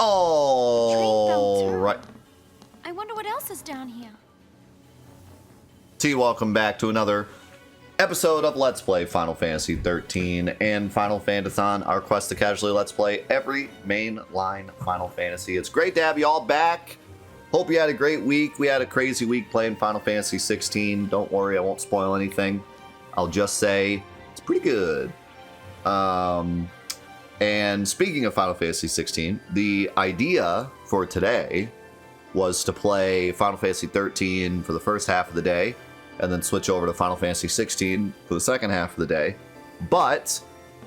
All right. I wonder what else is down here. Welcome back to another episode of Let's Play Final Fantasy XIII and Final Fantathon, our quest to casually Let's Play every mainline Final Fantasy. It's great to have you all back. Hope you had a great week. We had a crazy week playing Final Fantasy XVI. Don't worry, I won't spoil anything. I'll just say it's pretty good. And speaking of Final Fantasy XVI, the idea for today was to play Final Fantasy XIII for the first half of the day, and then switch over to Final Fantasy XVI for the second half of the day. But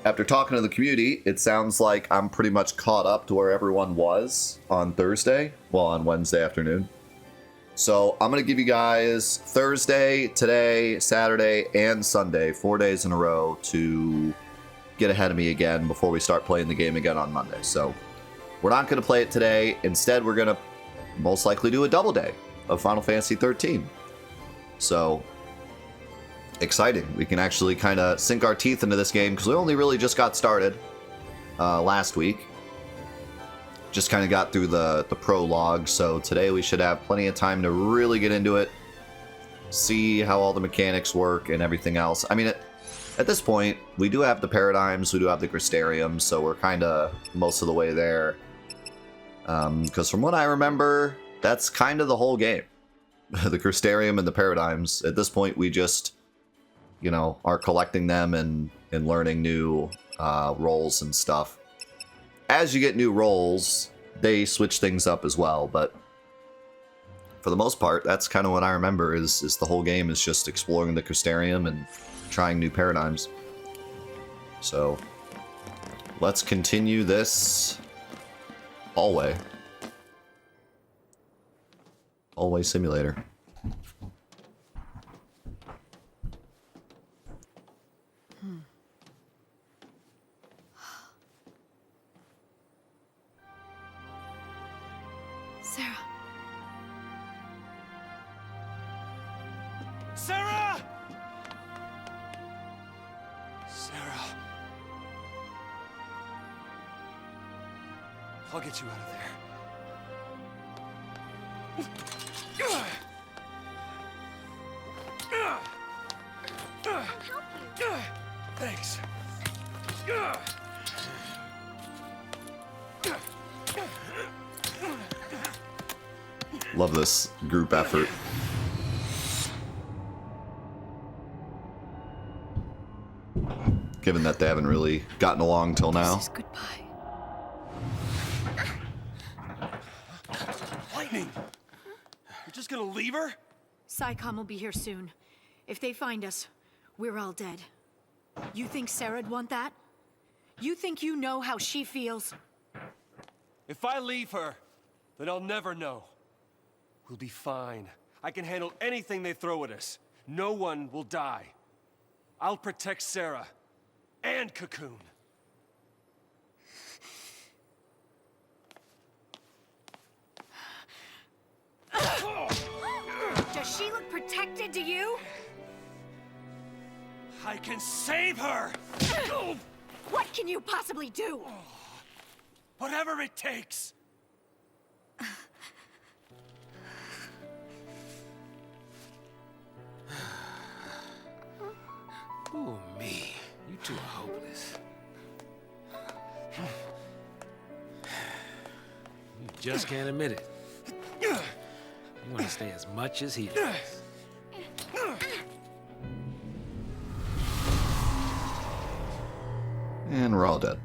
after talking to the community, it sounds like I'm pretty much caught up to where everyone was on Thursday, well, on Wednesday afternoon. So I'm going to give you guys Thursday, today, Saturday, and Sunday, 4 days in a row to get ahead of me again before we start playing the game again on Monday. So we're not going to play it today. Instead, we're going to most likely do a double day of Final Fantasy XIII. So exciting. We can actually kind of sink our teeth into this game because we only really just got started last week. Just kind of got through the prologue. So today we should have plenty of time to really get into it, see how all the mechanics work and everything else. I mean, at this point, we do have the paradigms, we do have the Crystarium, so we're kind of most of the way there. Because from what I remember, that's kind of the whole game. The Crystarium and the paradigms. At this point, we just, you know, are collecting them and learning new roles and stuff. As you get new roles, they switch things up as well, but for the most part, that's kind of what I remember is the whole game is just exploring the Crystarium and trying new paradigms. So let's continue this hallway simulator. Sarah. Sarah! Sarah. I'll get you out of there. Thanks. Love this group effort. Given that they haven't really gotten along till now. This is goodbye. Lightning! You're just gonna leave her? PSICOM will be here soon. If they find us, we're all dead. You think Sarah'd want that? You think you know how she feels? If I leave her, then I'll never know. We'll be fine. I can handle anything they throw at us. No one will die. I'll protect Sarah. And Cocoon. Does she look protected to you? I can save her! What can you possibly do? Whatever it takes! Ooh, me. You two are hopeless. You just can't admit it. You want to stay as much as he does. And we're all dead.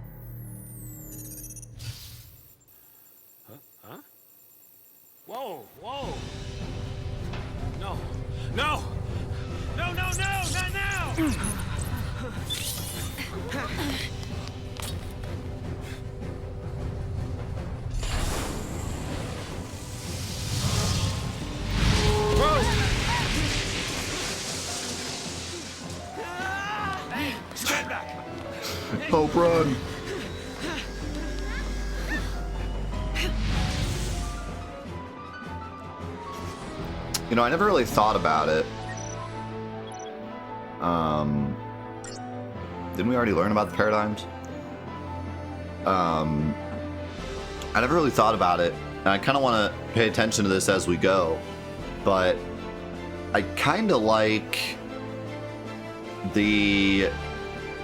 Huh? Whoa, whoa. No, no! No, no, no! Not now! Stand back! Hope run. You know, I never really thought about it. Didn't we already learn about the paradigms? I never really thought about it, and I kind of want to pay attention to this as we go, but I kind of like the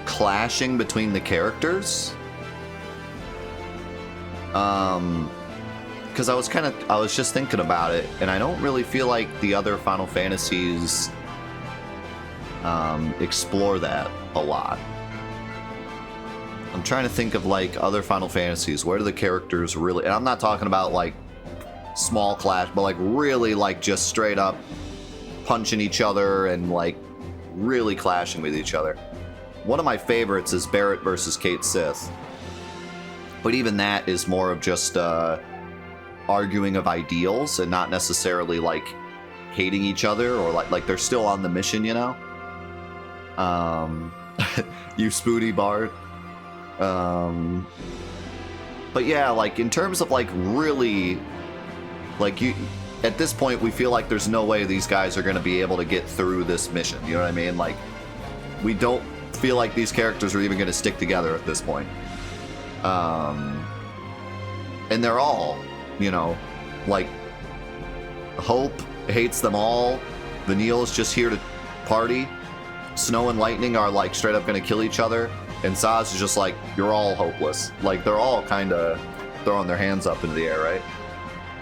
clashing between the characters. Because I was just thinking about it, and I don't really feel like the other Final Fantasies explore that a lot. I'm trying to think of like other Final Fantasies. Where do the characters really? And I'm not talking about like small clash, but like really like just straight up punching each other and like really clashing with each other. One of my favorites is Barrett versus Kate Sith, but even that is more of just arguing of ideals and not necessarily like hating each other or like they're still on the mission, you know. You Spooty Bard. But yeah, like in terms of like really, like you, at this point we feel like there's no way these guys are going to be able to get through this mission. You know what I mean? Like we don't feel like these characters are even going to stick together at this point. And they're all, you know, like Hope hates them all. Vanille's just here to party. Snow and Lightning are like straight up going to kill each other. And Saz is just like, you're all hopeless. Like they're all kind of throwing their hands up into the air, right?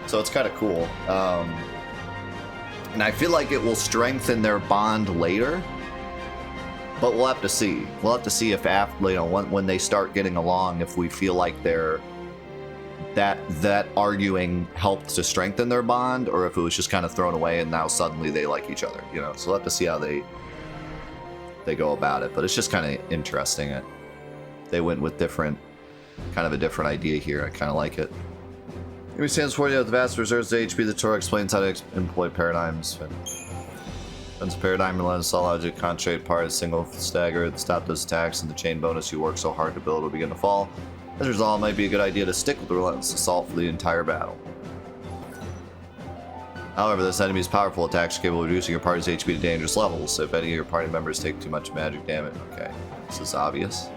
So it's kind of cool. And I feel like it will strengthen their bond later. But we'll have to see. We'll have to see if after, you know, when they start getting along, if we feel like they're that arguing helped to strengthen their bond, or if it was just kind of thrown away and now suddenly they like each other. You know, so we'll have to see how they go about it. But it's just kind of interesting. They went with kind of a different idea here. I kind of like it. It stands for the vast reserves of HP. The Torah explains how to employ paradigms. Once a paradigm relentless all logic, concentrate part, single stagger, stop those attacks, and the chain bonus you work so hard to build will begin to fall. As a result, it might be a good idea to stick with the relentless assault for the entire battle. However, this enemy's powerful attacks are capable of reducing your party's HP to dangerous levels, so if any of your party members take too much magic damage... Okay, this is obvious.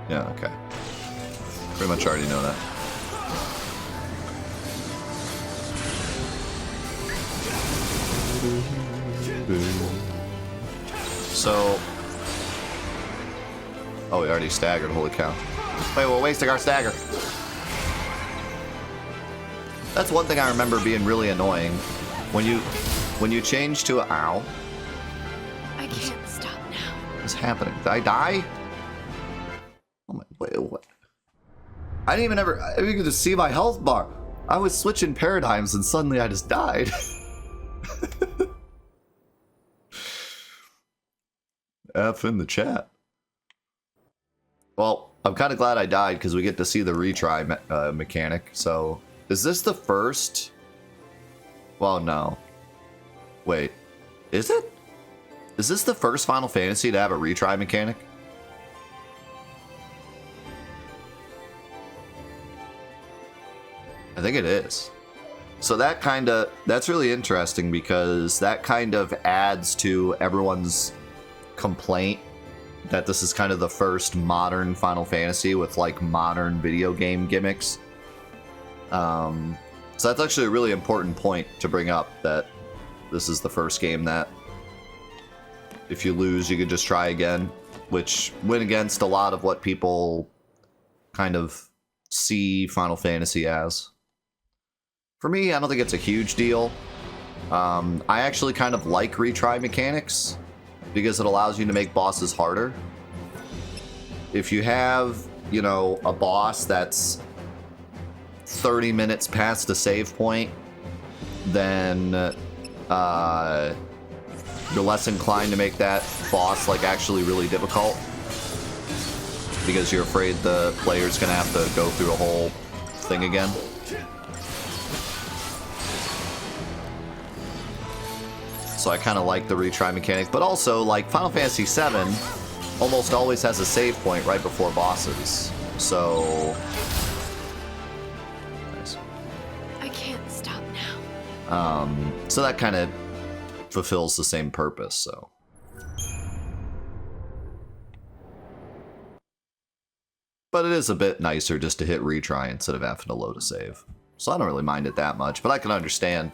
Yeah, okay. Pretty much already know that. So... Oh, we already staggered, holy cow. Wait, we're wasting our stagger. That's one thing I remember being really annoying. When you change to a... Ow. I can't stop now. What's happening? Did I die? Oh my... Wait, what? I didn't even get to see my health bar. I was switching paradigms and suddenly I just died. F in the chat. Well, I'm kind of glad I died because we get to see the retry mechanic. So, is this the first? Well, no. Wait, is it? Is this the first Final Fantasy to have a retry mechanic? I think it is. So that's really interesting because that kind of adds to everyone's complaint that this is kind of the first modern Final Fantasy with like modern video game gimmicks. So that's actually a really important point to bring up, that this is the first game that if you lose, you could just try again, which went against a lot of what people kind of see Final Fantasy as. For me, I don't think it's a huge deal. I actually kind of like retry mechanics because it allows you to make bosses harder. If you have, you know, a boss that's 30 minutes past the save point, then you're less inclined to make that boss like actually really difficult because you're afraid the player's gonna have to go through a whole thing again. So I kind of like the retry mechanic, but also like Final Fantasy VII almost always has a save point right before bosses. So nice. I can't stop now. So that kind of fulfills the same purpose. So But it is a bit nicer just to hit retry instead of having to load a save. So I don't really mind it that much, but I can understand.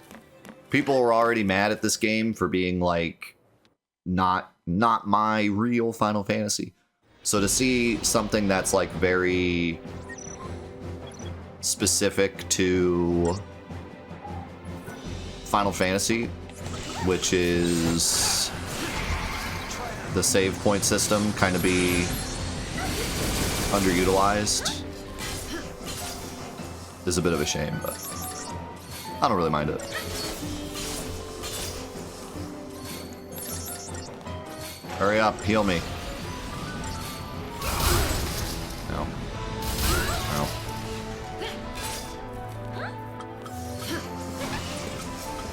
People were already mad at this game for being like not my real Final Fantasy. So to see something that's like very specific to Final Fantasy, which is the save point system, kind of be underutilized, is a bit of a shame, but I don't really mind it. Hurry up, heal me. No. No.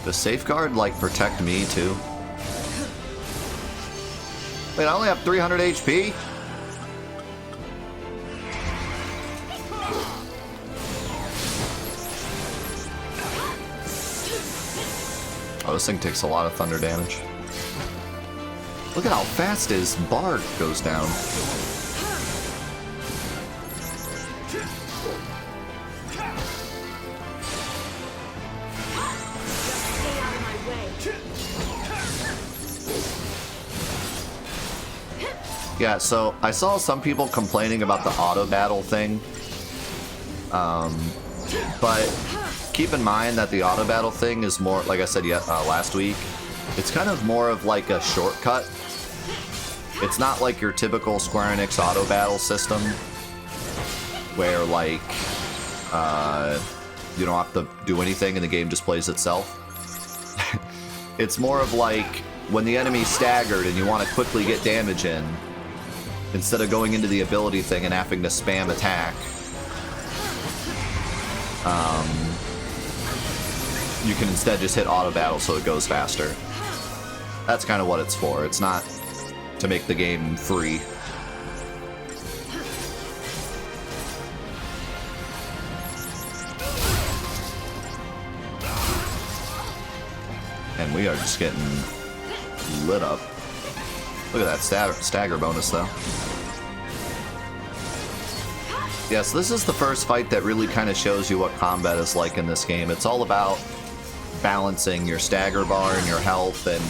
Does safeguard, like, protect me, too? Wait, I only have 300 HP? Oh, this thing takes a lot of thunder damage. Look at how fast his bar goes down. Yeah, so I saw some people complaining about the auto battle thing. But keep in mind that the auto battle thing is more, like I said last week, it's kind of more of like a shortcut. It's not like your typical Square Enix auto battle system where like you don't have to do anything and the game just plays itself. It's more of like when the enemy's staggered and you want to quickly get damage in, instead of going into the ability thing and having to spam attack, you can instead just hit auto battle so it goes faster. That's kind of what it's for. It's not to make the game free. And we are just getting lit up. Look at that stagger bonus, though. Yeah, so this is the first fight that really kind of shows you what combat is like in this game. It's all about balancing your stagger bar and your health and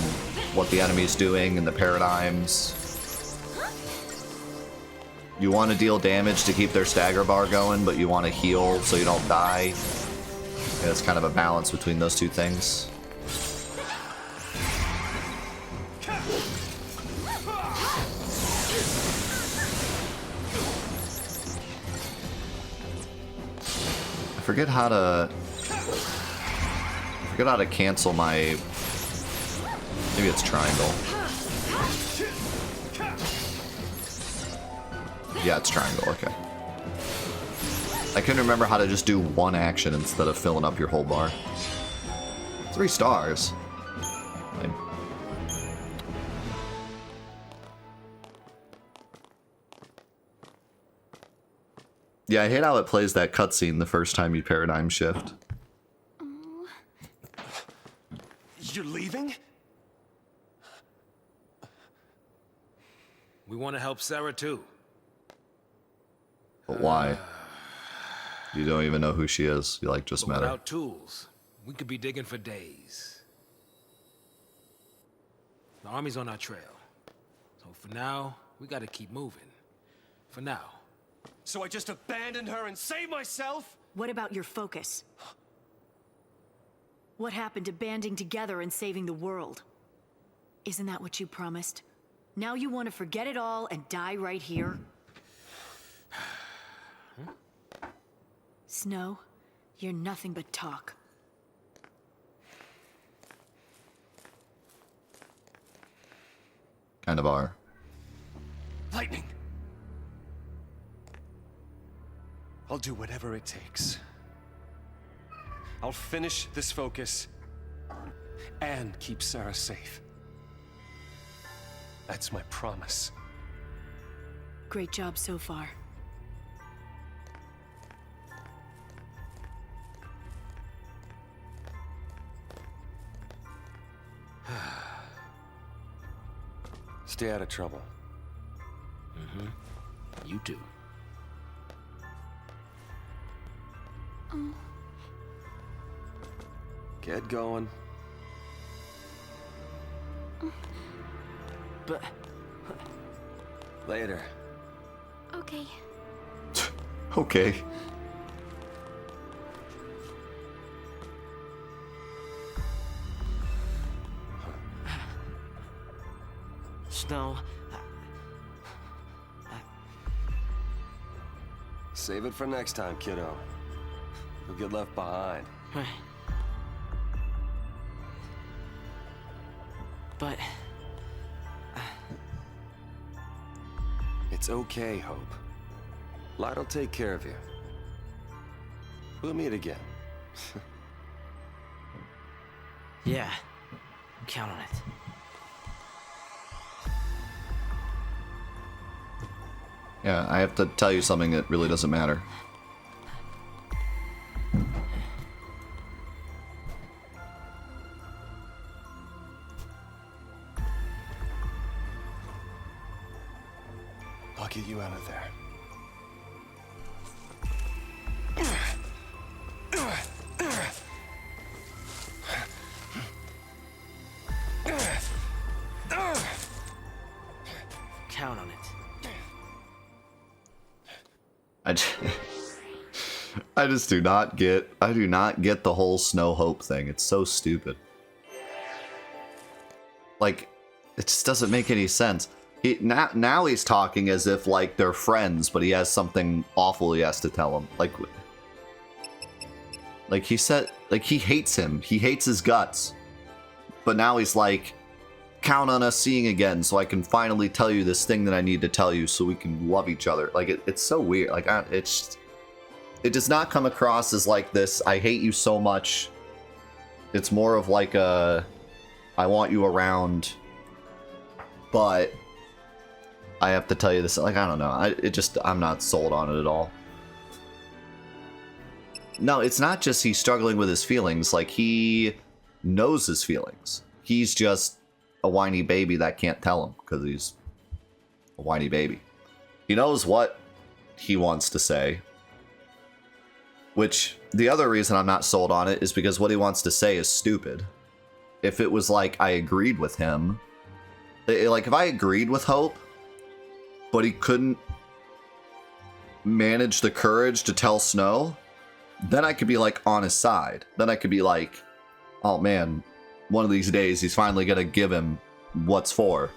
what the enemy's doing and the paradigms. You want to deal damage to keep their stagger bar going, but you want to heal so you don't die. And it's kind of a balance between those two things. I forget how to cancel my... Maybe it's triangle. Yeah, it's triangle, okay. I couldn't remember how to just do one action instead of filling up your whole bar. 3 stars. Lame. Yeah, I hate how it plays that cutscene the first time you paradigm shift. You're leaving? We want to help Sarah too. But why? You don't even know who she is. You like just But met her. without tools, we could be digging for days. The army's on our trail. So for now, we gotta keep moving. For now. So I just abandon her and save myself? What about your focus? What happened to banding together and saving the world? Isn't that what you promised? Now you want to forget it all and die right here? Snow, you're nothing but talk. Kind of are. Lightning! I'll do whatever it takes. I'll finish this focus and keep Sarah safe. That's my promise. Great job so far. Stay out of trouble. You too. Get going. But Later. Okay. Okay. Snow, Save it for next time, kiddo. You'll get left behind. but It's okay, Hope. Light'll take care of you. We'll meet again. yeah, count on it. Yeah, I have to tell you something that really doesn't matter. I'll get you out of there. Count on it. I just do not get the whole Snow Hope thing. It's so stupid. Like, it just doesn't make any sense. Now he's talking as if like they're friends, but he has something awful he has to tell him. Like he said, like he hates him. He hates his guts. But now he's like, count on us seeing again so I can finally tell you this thing that I need to tell you so we can love each other. Like, it's so weird. Like, it does not come across as like this, I hate you so much. It's more of like a, I want you around, but I have to tell you this. Like, I don't know. I'm not sold on it at all. No, it's not just he's struggling with his feelings. Like, he knows his feelings. He's just a whiny baby that can't tell him because he's a whiny baby. He knows what he wants to say, which the other reason I'm not sold on it is because what he wants to say is stupid. If it was like I agreed with him, like if I agreed with Hope, but he couldn't manage the courage to tell Snow, then I could be like on his side. Then I could be like, oh man, one of these days he's finally gonna give him what's for.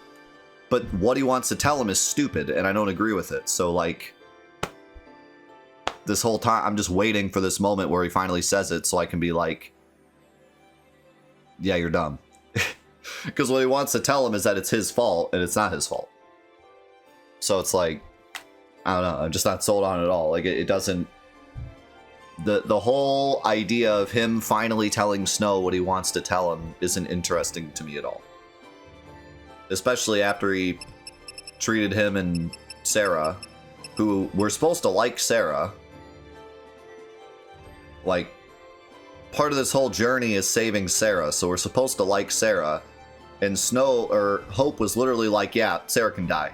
But what he wants to tell him is stupid, and I don't agree with it. So like, this whole time I'm just waiting for this moment where he finally says it so I can be like, yeah, you're dumb. Because what he wants to tell him is that it's his fault, and it's not his fault. So it's like, I don't know, I'm just not sold on it at all. Like, it doesn't... The whole idea of him finally telling Snow what he wants to tell him isn't interesting to me at all. Especially after he treated him and Sarah, who we're supposed to like Sarah. Like, part of this whole journey is saving Sarah, so we're supposed to like Sarah. And Snow, or Hope was literally like, yeah, Sarah can die.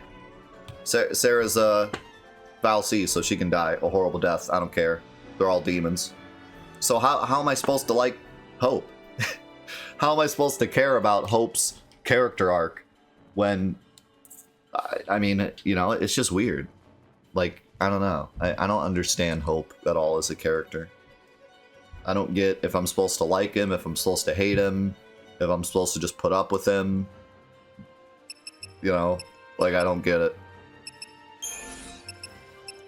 Sarah's a Val C, so she can die a horrible death. I don't care. They're all demons. So how am I supposed to like Hope? How am I supposed to care about Hope's character arc when, I mean, you know, it's just weird. Like, I don't know. I don't understand Hope at all as a character. I don't get if I'm supposed to like him, if I'm supposed to hate him, if I'm supposed to just put up with him. You know, like, I don't get it.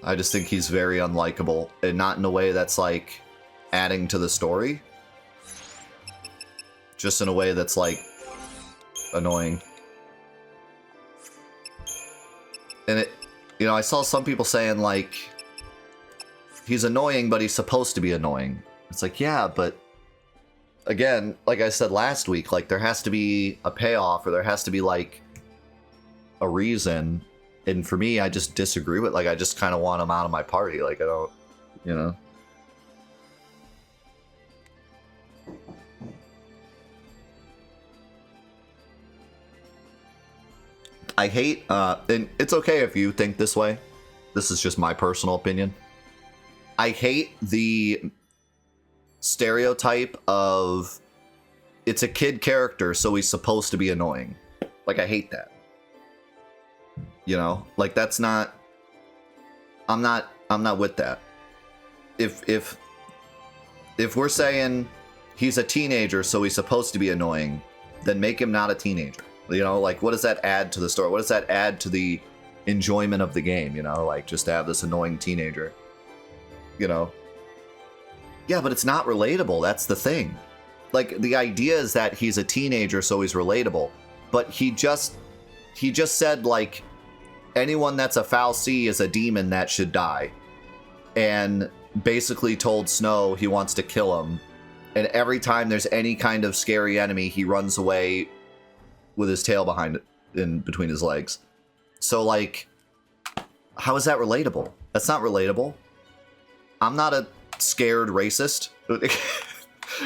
I just think he's very unlikable, and not in a way that's like adding to the story. Just in a way that's like annoying. And it, you know, I saw some people saying like, he's annoying, but he's supposed to be annoying. It's like, yeah, but again, like I said last week, like there has to be a payoff, or there has to be like a reason. And for me, I just disagree with, like, I just kind of want him out of my party. Like, I don't, you know. I hate, and it's okay if you think this way. This is just my personal opinion. I hate the stereotype of it's a kid character, so he's supposed to be annoying. Like, I hate that. You know, like that's not. I'm not with that. If we're saying he's a teenager, so he's supposed to be annoying, then make him not a teenager. You know, like what does that add to the story? What does that add to the enjoyment of the game? You know, like just to have this annoying teenager. You know. Yeah, but it's not relatable. That's the thing. Like the idea is that he's a teenager, so he's relatable. But he just said like anyone that's a foul C is a demon that should die. And basically told Snow he wants to kill him. And every time there's any kind of scary enemy, he runs away with his tail behind it, in between his legs. So like, how is that relatable? That's not relatable. I'm not a scared racist.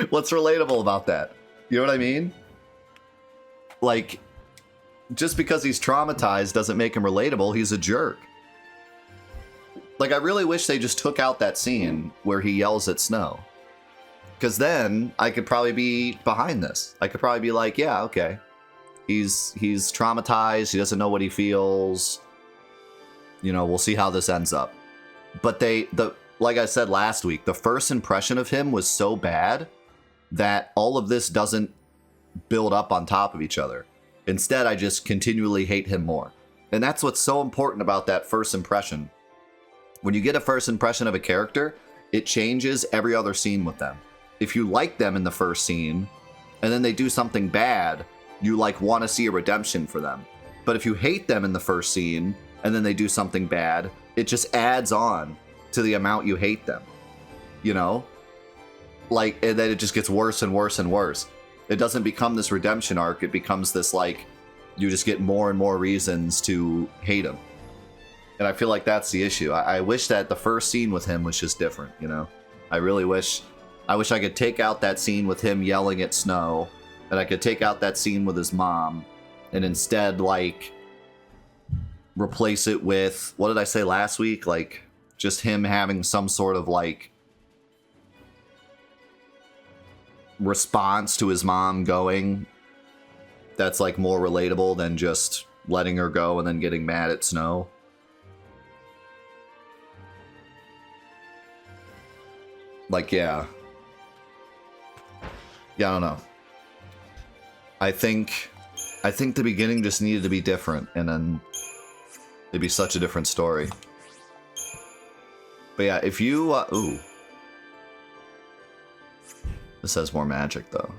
What's relatable about that? You know what I mean? Like, just because he's traumatized doesn't make him relatable. He's a jerk. Like, I really wish they just took out that scene where he yells at Snow. Because then I could probably be behind this. I could probably be like, yeah, okay. He's traumatized. He doesn't know what he feels. You know, we'll see how this ends up. But like I said last week, the first impression of him was so bad that all of this doesn't build up on top of each other. Instead, I just continually hate him more. And that's what's so important about that first impression. When you get a first impression of a character, it changes every other scene with them. If you like them in the first scene, and then they do something bad, you like want to see a redemption for them. But if you hate them in the first scene, and then they do something bad, it just adds on to the amount you hate them. You know? Like, and then it just gets worse and worse and worse. It doesn't become this redemption arc, it becomes this like, you just get more and more reasons to hate him. And I feel like that's the issue. I wish that the first scene with him was just different, you know? I really wish I could take out that scene with him yelling at Snow, and I could take out that scene with his mom, and instead, like, replace it with, what did I say last week? Like, just him having some sort of, like, response to his mom going that's, like, more relatable than just letting her go and then getting mad at Snow. Like, yeah. Yeah, I don't know. I think the beginning just needed to be different, and then it'd be such a different story. But yeah, if you, ooh. This has more magic, though.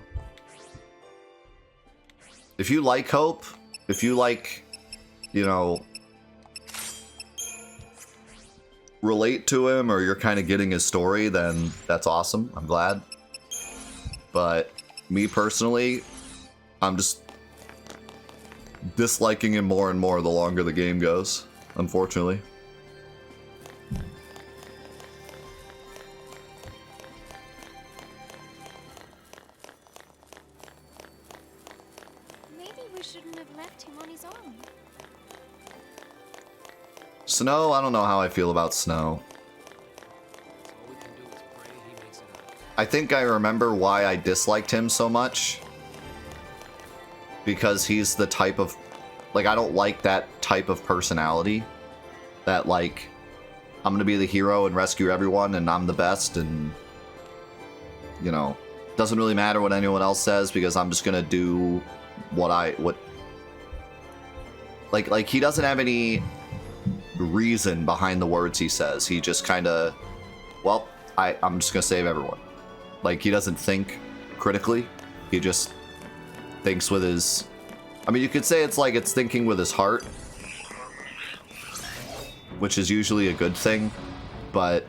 If you like Hope, if you like, you know, relate to him, or you're kind of getting his story, then that's awesome. I'm glad. But me personally, I'm just disliking him more and more the longer the game goes, unfortunately. Maybe we shouldn't have left him on his own. Snow, I don't know how I feel about Snow. All we can do is pray he makes it out. I think I remember why I disliked him so much. Because he's the type of... Like, I don't like that type of personality. That, like, I'm gonna be the hero and rescue everyone, and I'm the best, and... You know, doesn't really matter what anyone else says, because I'm just gonna do what Like, he doesn't have any reason behind the words he says. He just kind of... Well, I'm just gonna save everyone. Like, he doesn't think critically. He just thinks with his... I mean, you could say it's like it's thinking with his heart, which is usually a good thing, but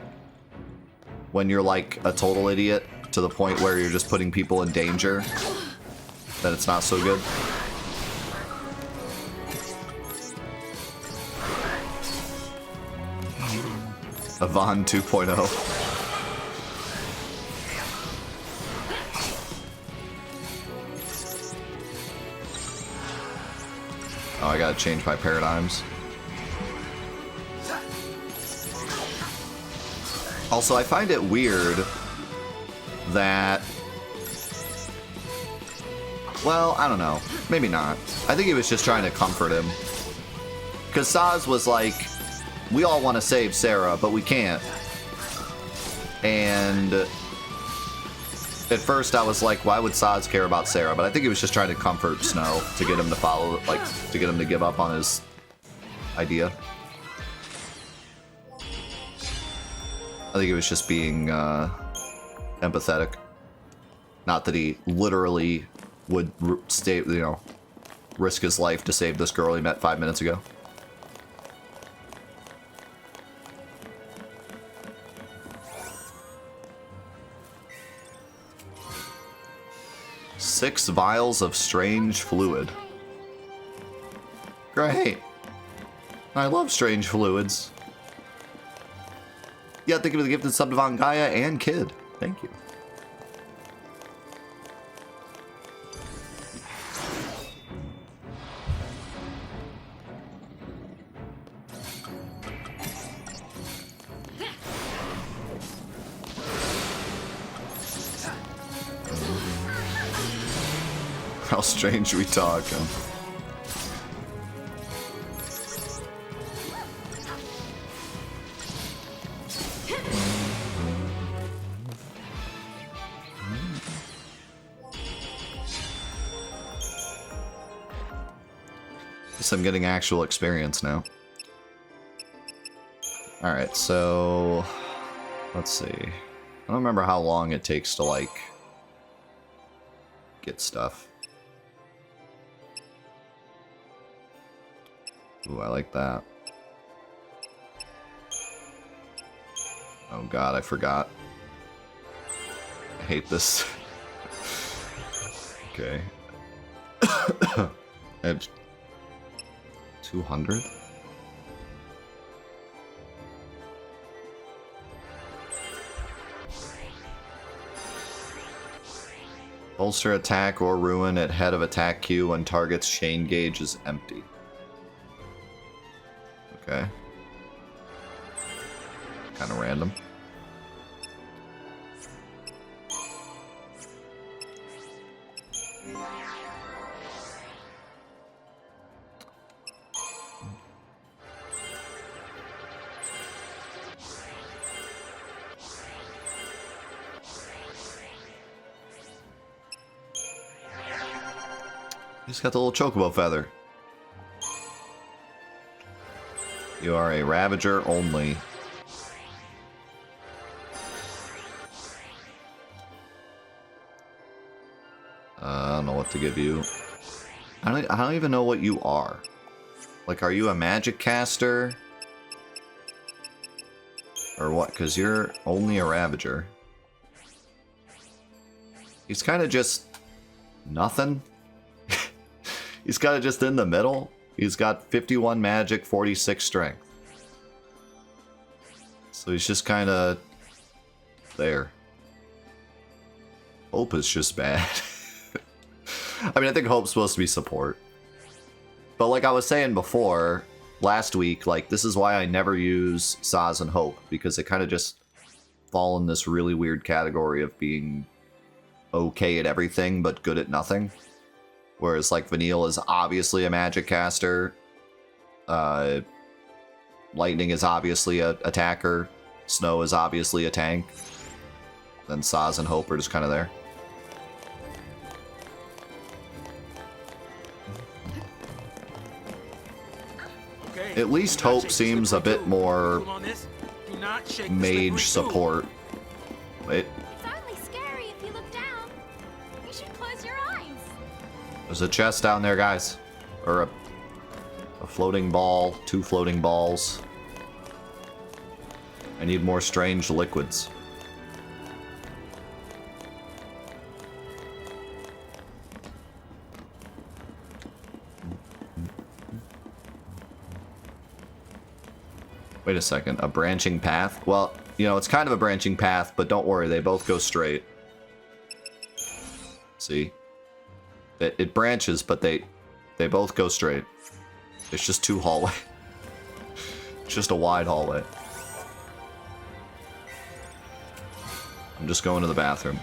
when you're like a total idiot to the point where you're just putting people in danger, then it's not so good. Avon 2.0. Oh, I gotta change my paradigms. Also, I find it weird that... Well, I don't know. Maybe not. I think he was just trying to comfort him. Because Saz was like, we all want to save Sarah, but we can't. And at first I was like, why would Saz care about Sarah? But I think he was just trying to comfort Snow to get him to follow, like, to get him to give up on his idea. I think he was just being empathetic. Not that he literally would stay, you know, risk his life to save this girl he met 5 minutes ago. Six vials of strange fluid. Great. I love strange fluids. Yeah, think of the gifted sub to Von Gaia and Kid. Thank you. How strange we talking. Guess I'm getting actual experience now. Alright, so... let's see. I don't remember how long it takes to, like... get stuff. Ooh, I like that. Oh god, I forgot. I hate this. Okay. I have 200? Bolster attack or ruin at head of attack queue when target's chain gauge is empty. Okay. Kind of random. He's got the little chocobo feather. You are a Ravager only. I don't know what to give you. I don't even know what you are. Like, are you a magic caster? Or what? Because you're only a Ravager. He's kind of just nothing. He's kind of just in the middle. He's got 51 magic, 46 strength. So he's just kind of there. Hope is just bad. I mean, I think Hope's supposed to be support. But like I was saying before, last week, like, this is why I never use Saz and Hope. Because they kind of just fall in this really weird category of being okay at everything, but good at nothing. Whereas, like, Vanille is obviously a magic caster. Lightning is obviously a attacker. Snow is obviously a tank. Then Saz and Hope are just kind of there. Okay. At least Hope seems a bit more mage support. Wait, It's only scary if you look down. You should close your eyes. there's a chest down there, guys. Or a floating ball, 2 floating balls. I need more strange liquids. Wait a second, a branching path? Well, you know, it's kind of a branching path, but don't worry, they both go straight. See? It branches, but they both go straight. It's just 2 hallway. It's just a wide hallway. I'm just going to the bathroom.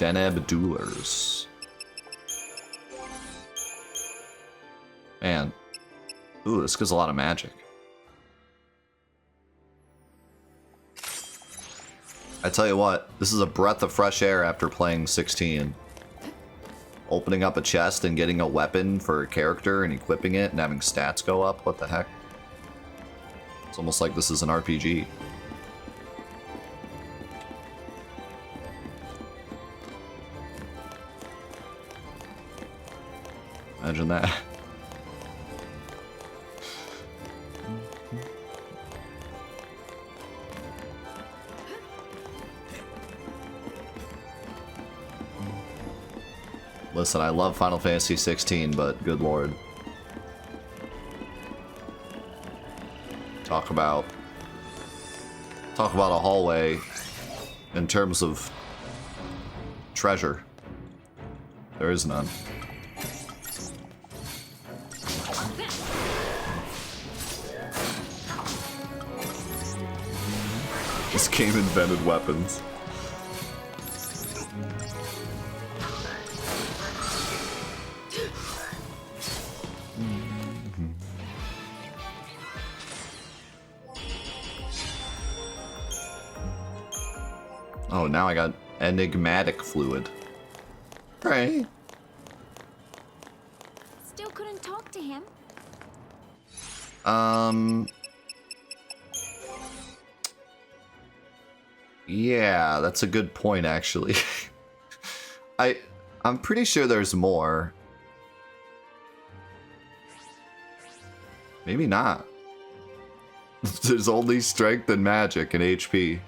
Deneb Duelers. Man. Ooh, this gives a lot of magic. I tell you what, this is a breath of fresh air after playing 16. Opening up a chest and getting a weapon for a character and equipping it and having stats go up, what the heck? It's almost like this is an RPG. Imagine that. Listen, I love Final Fantasy XVI, but good lord. Talk about a hallway in terms of treasure. There is none. This game invented weapons. Oh, now I got enigmatic fluid. Right. Still couldn't talk to him. Yeah, that's a good point, actually. I'm pretty sure there's more. Maybe not. There's only strength and magic and HP.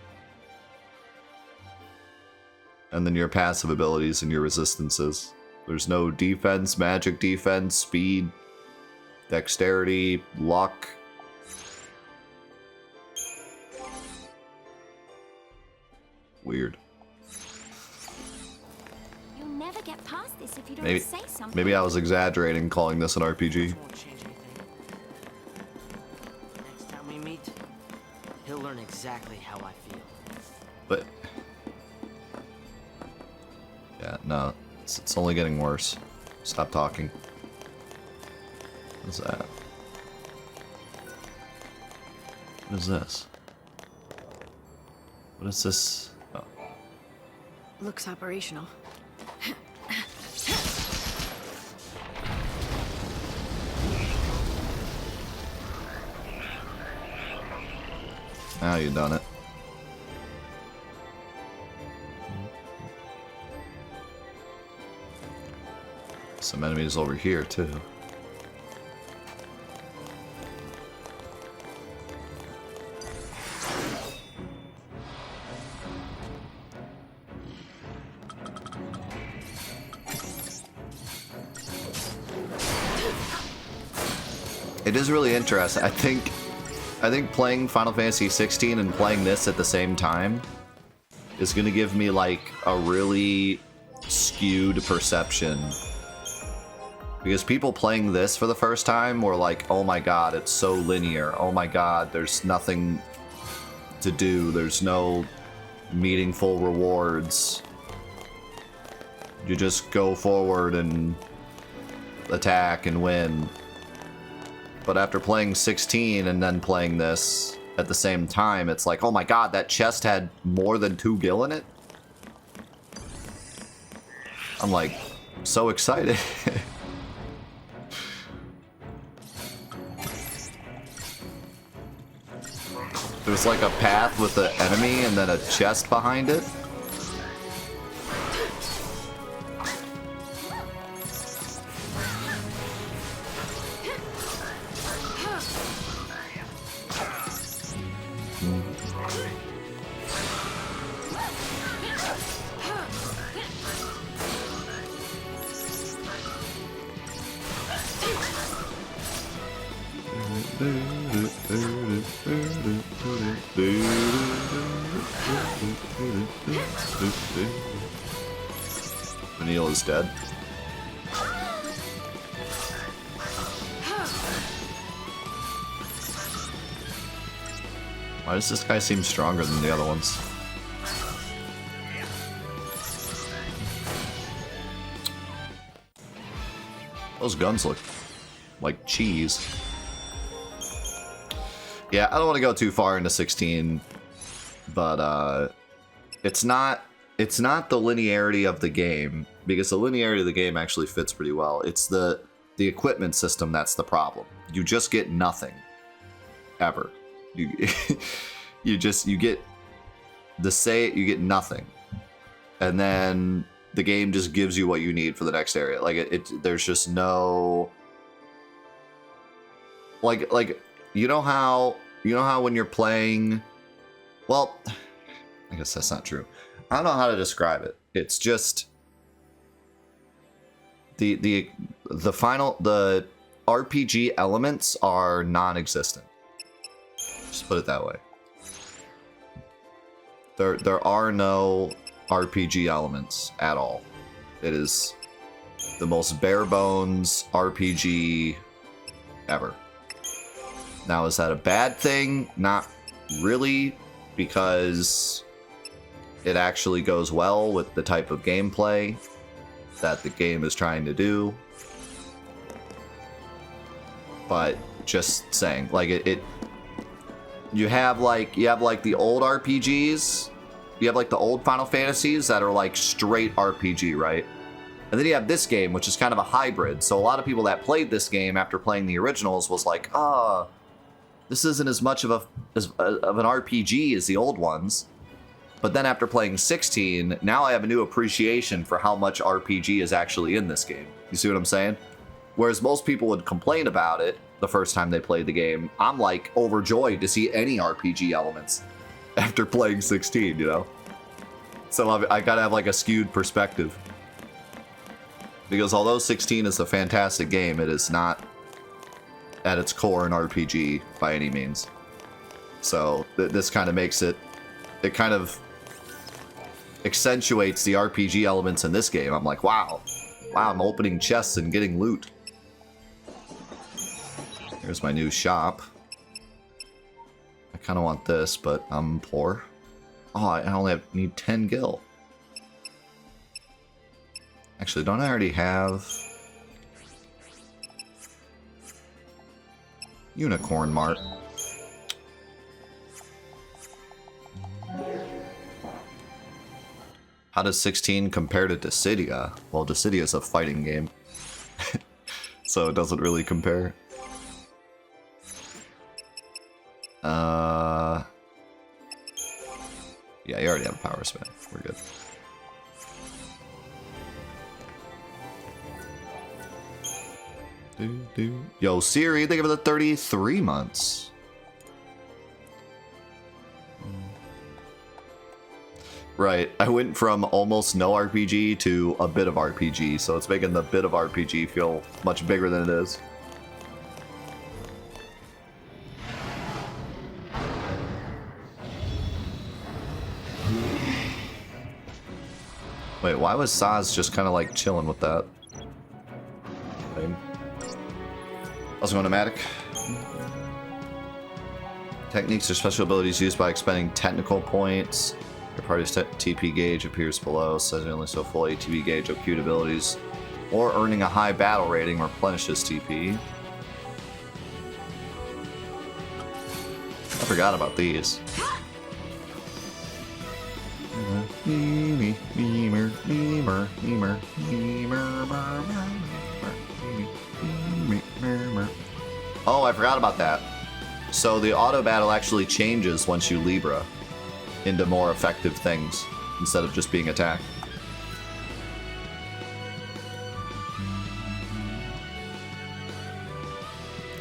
And then your passive abilities and your resistances. There's no defense, magic defense, speed, dexterity, luck. Weird. You'll never get past this if you don't Maybe, say something. maybe I was exaggerating calling this an RPG. Won't change anything. Next time we meet, he'll learn exactly how I feel. But yeah, no, it's only getting worse. Stop talking. What's that? What is this? What is this? Oh. Looks operational. Now you've done it. Some enemies over here too. It is really interesting. I think playing Final Fantasy XVI and playing this at the same time is going to give me like a really skewed perception. Because people playing this for the first time were like, oh my god, it's so linear. Oh my god, there's nothing to do. There's no meaningful rewards. You just go forward and attack and win. But after playing 16 and then playing this at the same time, it's like, oh my god, that chest had more than 2 gil in it? I'm like, so excited. There's like a path with the enemy and then a chest behind it. Vanille is dead. Why does this guy seem stronger than the other ones? Those guns look like cheese. Yeah, I don't want to go too far into 16, but it's not the linearity of the game, because the linearity of the game actually fits pretty well. It's the equipment system that's the problem. You just get nothing ever. You you get nothing, and then the game just gives you what you need for the next area. Like there's just no like you know how when you're playing, well, I guess that's not true. I don't know how to describe it. It's just the RPG elements are non-existent. Just put it that way. There are no RPG elements at all. It is the most bare bones RPG ever. Now, is that a bad thing? Not really, because it actually goes well with the type of gameplay that the game is trying to do. But just saying, like you have like the old RPGs, you have like the old Final Fantasies that are like straight RPG, right? And then you have this game, which is kind of a hybrid. So a lot of people that played this game after playing the originals was like, this isn't as much of an RPG as the old ones. But then after playing 16, now I have a new appreciation for how much RPG is actually in this game. You see what I'm saying? Whereas most people would complain about it the first time they played the game, I'm like overjoyed to see any RPG elements after playing 16, you know? So I gotta have like a skewed perspective. Because although 16 is a fantastic game, it is not at its core an RPG by any means. So this kind of makes it kind of accentuates the RPG elements in this game. I'm like, wow, I'm opening chests and getting loot. Here's my new shop. I kind of want this, but I'm poor. Oh, I only need 10 gil. Actually, don't I already have Unicorn Mart? How does 16 compare to Dissidia? Well, Dissidia is a fighting game, so it doesn't really compare. Yeah, you already have a power spin. We're good. Yo, Siri, they give it the 33 months. Right, I went from almost no RPG to a bit of RPG, so it's making the bit of RPG feel much bigger than it is. Wait, why was Saz just kind of like chilling with that? How's it going, Nomadic? Techniques or special abilities used by expending technical points. Your party's TP gauge appears below, says only so full ATB gauge of cute abilities. Or earning a high battle rating replenishes TP. I forgot about these. Oh, I forgot about that. So the auto battle actually changes once you Libra into more effective things instead of just being attack.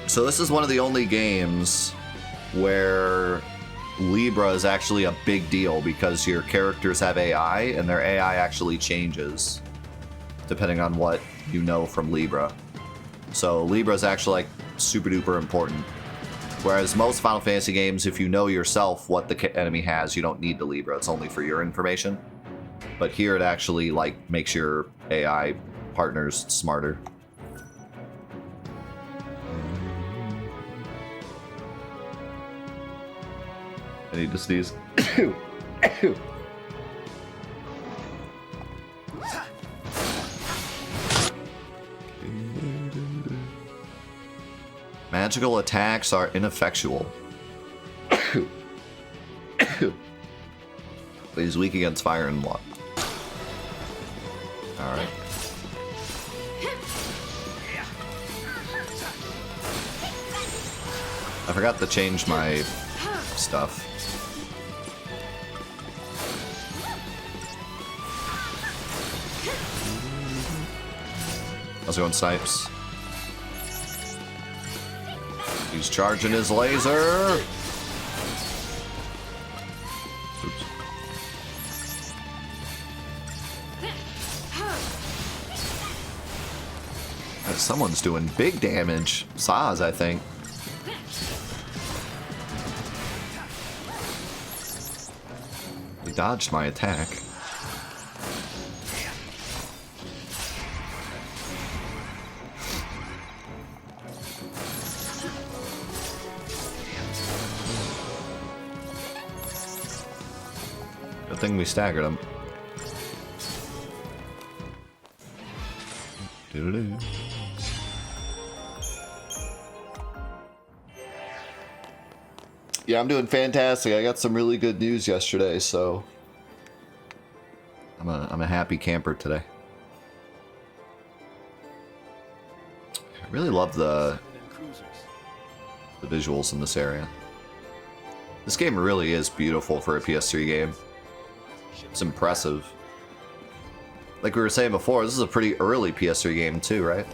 So this is one of the only games where Libra is actually a big deal, because your characters have AI and their AI actually changes depending on what you know from Libra. So Libra is actually like super duper important. Whereas most Final Fantasy games, if you know yourself what the enemy has, you don't need the Libra. It's only for your information. But here it actually like makes your AI partners smarter. I need to sneeze. Magical attacks are ineffectual. But he's weak against fire and water. Alright. I forgot to change my stuff. How's it going, Snipes? He's charging his laser! Oops. Someone's doing big damage. Saz, I think. He dodged my attack. Good thing we staggered him. Doo-doo-doo. Yeah, I'm doing fantastic. I got some really good news yesterday, so I'm a happy camper today. I really love the visuals in this area. This game really is beautiful for a PS3 game. It's impressive. Like we were saying before, this is a pretty early PS3 game too, right?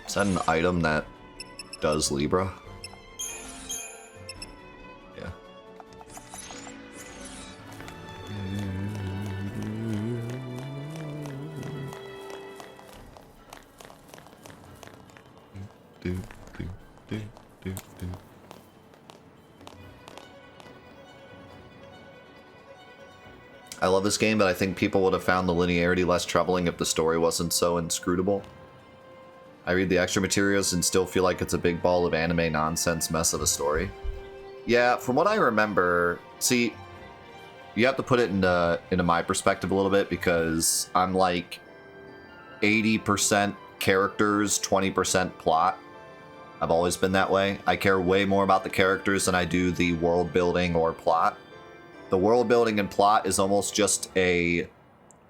Is that an item that does Libra? Yeah. I love this game, but I think people would have found the linearity less troubling if the story wasn't so inscrutable. I read the extra materials and still feel like it's a big ball of anime nonsense mess of a story. Yeah, from what I remember, see, you have to put it into my perspective a little bit, because I'm like 80% characters, 20% plot. I've always been that way. I care way more about the characters than I do the world building or plot. The world building and plot is almost just a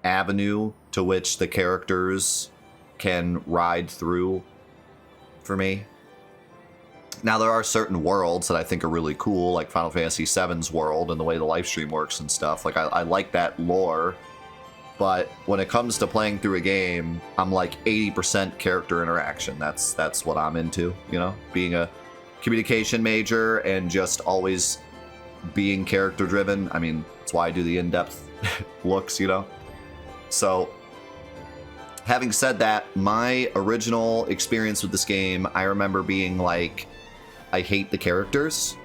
avenue to which the characters can ride through for me. Now, there are certain worlds that I think are really cool, like Final Fantasy VII's world and the way the live stream works and stuff. Like, I like that lore, but when it comes to playing through a game, I'm like 80% character interaction. That's what I'm into, you know? Being a communication major and just always being character driven. I mean, that's why I do the in-depth looks, you know? So, having said that, my original experience with this game, I remember being like, I hate the characters.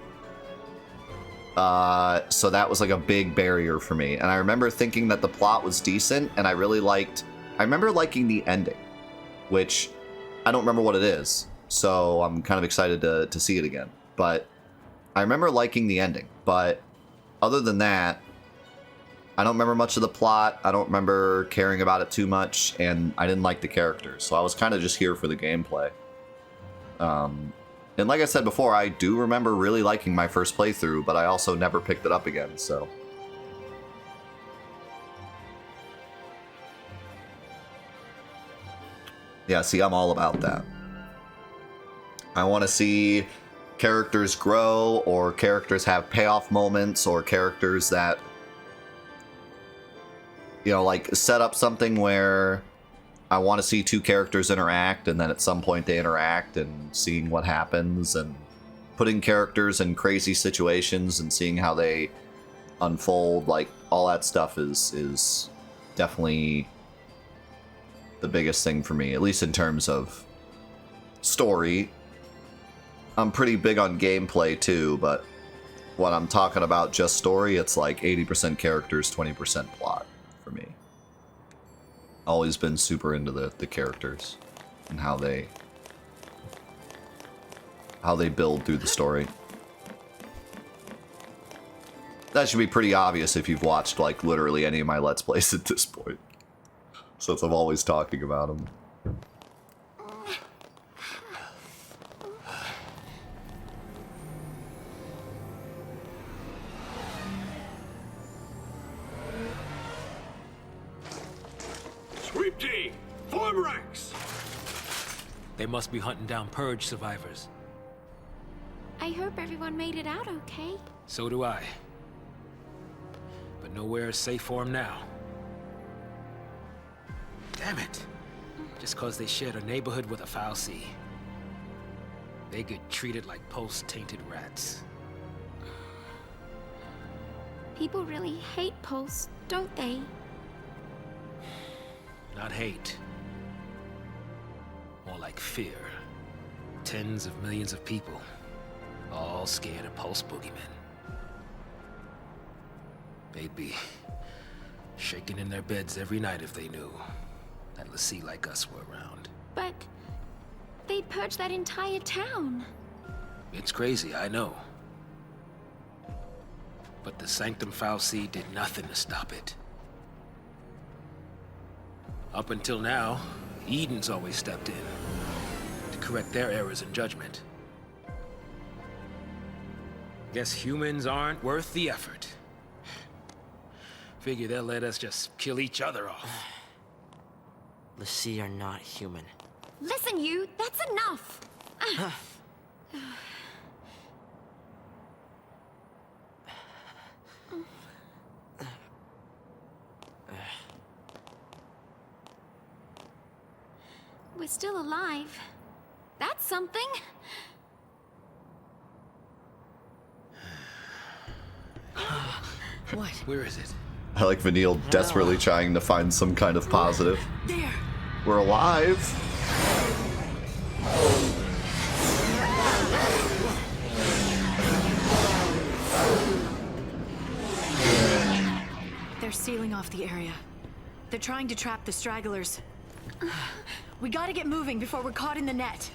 So that was like a big barrier for me. And I remember thinking that the plot was decent, and I remember liking the ending, which I don't remember what it is. So I'm kind of excited to see it again. But I remember liking the ending. But other than that, I don't remember much of the plot. I don't remember caring about it too much, and I didn't like the characters. So I was kind of just here for the gameplay. And like I said before, I do remember really liking my first playthrough, but I also never picked it up again, so. Yeah, see, I'm all about that. I want to see characters grow, or characters have payoff moments, or characters that, you know, like set up something where I want to see two characters interact, and then at some point they interact, and seeing what happens, and putting characters in crazy situations and seeing how they unfold. Like, all that stuff is definitely the biggest thing for me, at least in terms of story. I'm pretty big on gameplay too, but when I'm talking about just story, it's like 80% characters, 20% plot for me. Always been super into the characters and how they build through the story. That should be pretty obvious if you've watched, like, literally any of my Let's Plays at this point. Since I'm always talking about them. Sweep team, form ranks! They must be hunting down Purge survivors. I hope everyone made it out okay. So do I. But nowhere is safe for them now. Damn it. Just cause they shared a neighborhood with a foul sea. They get treated like post-tainted rats. People really hate Pulse, don't they? Not hate. More like fear. Tens of millions of people, all scared of Pulse boogeymen. They'd be shaking in their beds every night if they knew that Lassie like us were around. But they purged that entire town. It's crazy, I know. But the Sanctum Foul Sea did nothing to stop it. Up until now, Eden's always stepped in to correct their errors in judgment. Guess humans aren't worth the effort. Figure they'll let us just kill each other off. Lassie are not human. Listen, you, that's enough. We're still alive. That's something. What? Where is it? I like Vanille desperately trying to find some kind of positive. There! We're alive! They're sealing off the area. They're trying to trap the stragglers. We gotta get moving before we're caught in the net.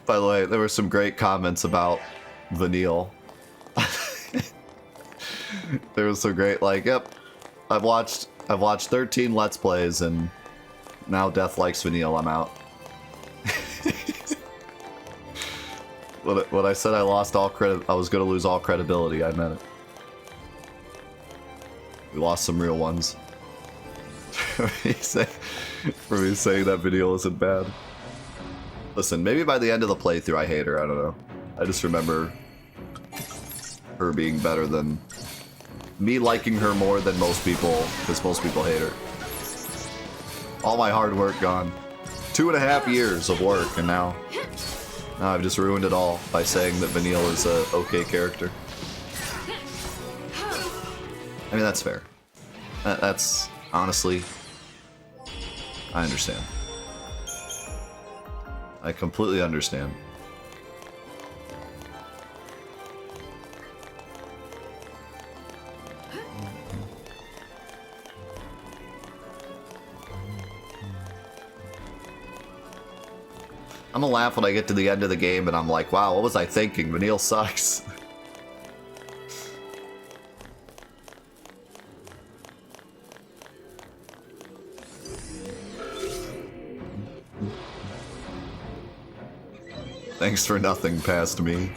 By the way, there were some great comments about Vanille. There was some great, like, yep, I've watched 13 Let's Plays and now Death likes Vanille, I'm out. When I said I lost all credit, I was gonna lose all credibility, I meant it. We lost some real ones. For me saying that video isn't bad. Listen, maybe by the end of the playthrough I hate her, I don't know. I just remember her being better than... me liking her more than most people, because most people hate her. All my hard work gone. 2.5 years of work, and now I've just ruined it all by saying that Vanille is a okay character. I mean, that's fair. That's, honestly, I understand. I completely understand. I'm gonna laugh when I get to the end of the game and I'm like, wow, what was I thinking? Vanille sucks. Thanks for nothing past me.